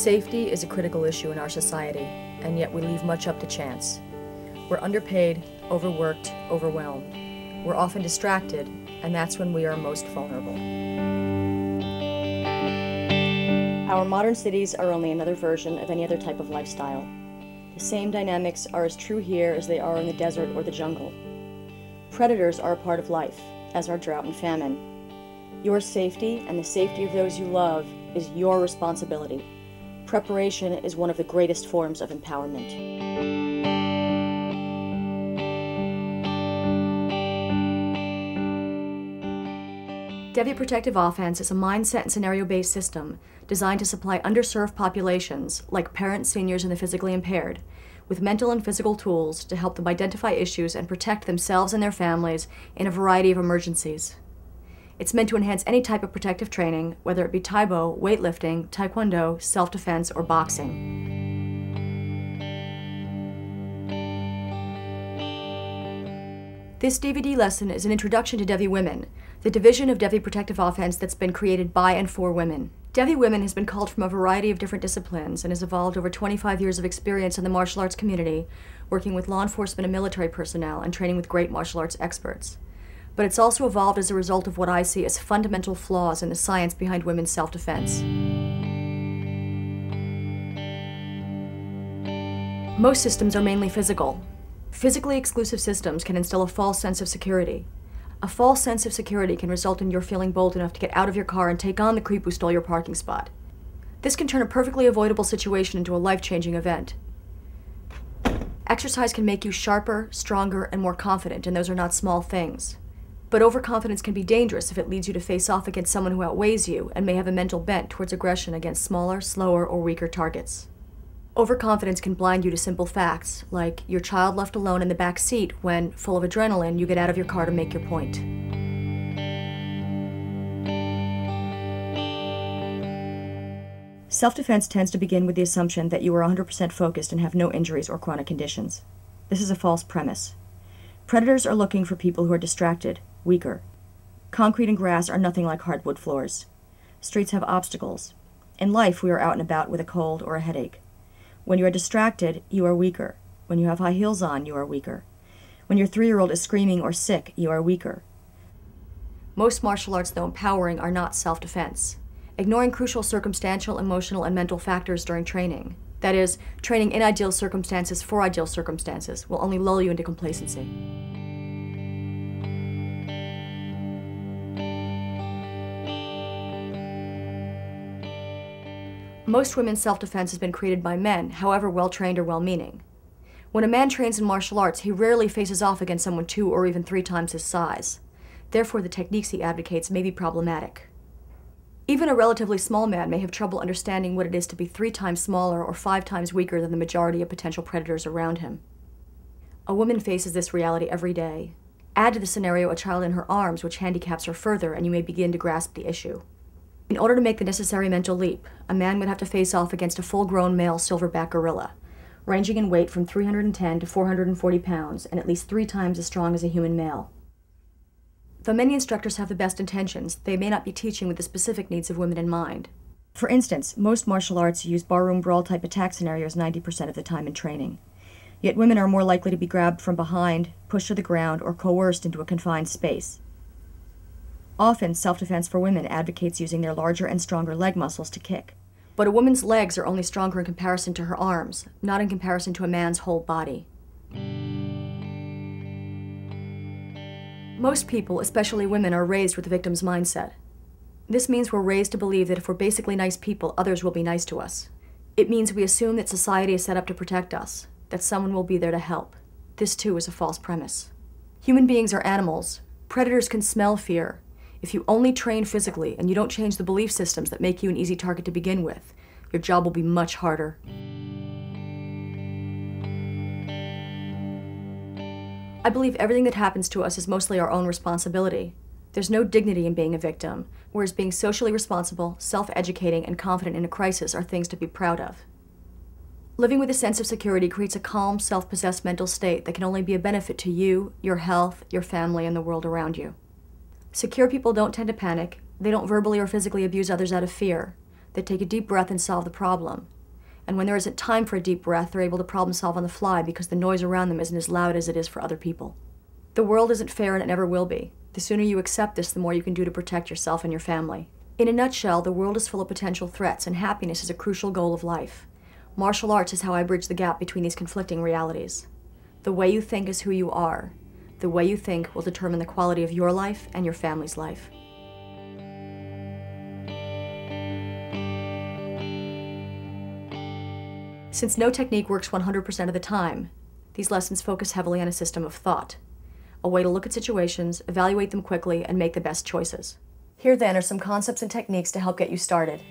Safety is a critical issue in our society, and yet we leave much up to chance. We're underpaid, overworked, overwhelmed. We're often distracted, and that's when we are most vulnerable. Our modern cities are only another version of any other type of lifestyle. The same dynamics are as true here as they are in the desert or the jungle. Predators are a part of life, as are drought and famine. Your safety and the safety of those you love is your responsibility. Preparation is one of the greatest forms of empowerment. Devi Protective Offense is a mindset and scenario-based system designed to supply underserved populations, like parents, seniors, and the physically impaired, with mental and physical tools to help them identify issues and protect themselves and their families in a variety of emergencies. It's meant to enhance any type of protective training, whether it be Taibo, weightlifting, taekwondo, self-defense, or boxing. This DVD lesson is an introduction to Devi Women, the division of Devi Protective Offense that's been created by and for women. Devi Women has been called from a variety of different disciplines and has evolved over 25 years of experience in the martial arts community, working with law enforcement and military personnel and training with great martial arts experts. But it's also evolved as a result of what I see as fundamental flaws in the science behind women's self-defense. Most systems are mainly physical. Physically exclusive systems can instill a false sense of security. A false sense of security can result in your feeling bold enough to get out of your car and take on the creep who stole your parking spot. This can turn a perfectly avoidable situation into a life-changing event. Exercise can make you sharper, stronger, and more confident, and those are not small things. But overconfidence can be dangerous if it leads you to face off against someone who outweighs you and may have a mental bent towards aggression against smaller, slower, or weaker targets. Overconfidence can blind you to simple facts, like your child left alone in the back seat when, full of adrenaline, you get out of your car to make your point. Self-defense tends to begin with the assumption that you are 100% focused and have no injuries or chronic conditions. This is a false premise. Predators are looking for people who are distracted, weaker. Concrete and grass are nothing like hardwood floors. Streets have obstacles. In life, we are out and about with a cold or a headache. When you are distracted, you are weaker. When you have high heels on, you are weaker. When your 3-year-old is screaming or sick, you are weaker. Most martial arts, though empowering, are not self-defense. Ignoring crucial circumstantial, emotional, and mental factors during training, that is, training in ideal circumstances for ideal circumstances, will only lull you into complacency. Most women's self-defense has been created by men, however well-trained or well-meaning. When a man trains in martial arts, he rarely faces off against someone 2 or even 3 times his size. Therefore, the techniques he advocates may be problematic. Even a relatively small man may have trouble understanding what it is to be 3 times smaller or 5 times weaker than the majority of potential predators around him. A woman faces this reality every day. Add to the scenario a child in her arms, which handicaps her further, and you may begin to grasp the issue. In order to make the necessary mental leap, a man would have to face off against a full-grown male silverback gorilla, ranging in weight from 310 to 440 pounds and at least 3 times as strong as a human male. Though many instructors have the best intentions, they may not be teaching with the specific needs of women in mind. For instance, most martial arts use barroom brawl-type attack scenarios 90% of the time in training. Yet women are more likely to be grabbed from behind, pushed to the ground, or coerced into a confined space. Often, self-defense for women advocates using their larger and stronger leg muscles to kick. But a woman's legs are only stronger in comparison to her arms, not in comparison to a man's whole body. Most people, especially women, are raised with the victim's mindset. This means we're raised to believe that if we're basically nice people, others will be nice to us. It means we assume that society is set up to protect us, that someone will be there to help. This, too, is a false premise. Human beings are animals. Predators can smell fear. If you only train physically and you don't change the belief systems that make you an easy target to begin with, your job will be much harder. I believe everything that happens to us is mostly our own responsibility. There's no dignity in being a victim, whereas being socially responsible, self-educating, and confident in a crisis are things to be proud of. Living with a sense of security creates a calm, self-possessed mental state that can only be a benefit to you, your health, your family, and the world around you. Secure people don't tend to panic. They don't verbally or physically abuse others out of fear. They take a deep breath and solve the problem. And when there isn't time for a deep breath, they're able to problem solve on the fly because the noise around them isn't as loud as it is for other people. The world isn't fair and it never will be. The sooner you accept this, the more you can do to protect yourself and your family. In a nutshell, the world is full of potential threats, and happiness is a crucial goal of life. Martial arts is how I bridge the gap between these conflicting realities. The way you think is who you are. The way you think will determine the quality of your life and your family's life. Since no technique works 100% of the time, these lessons focus heavily on a system of thought, a way to look at situations, evaluate them quickly, and make the best choices. Here then are some concepts and techniques to help get you started.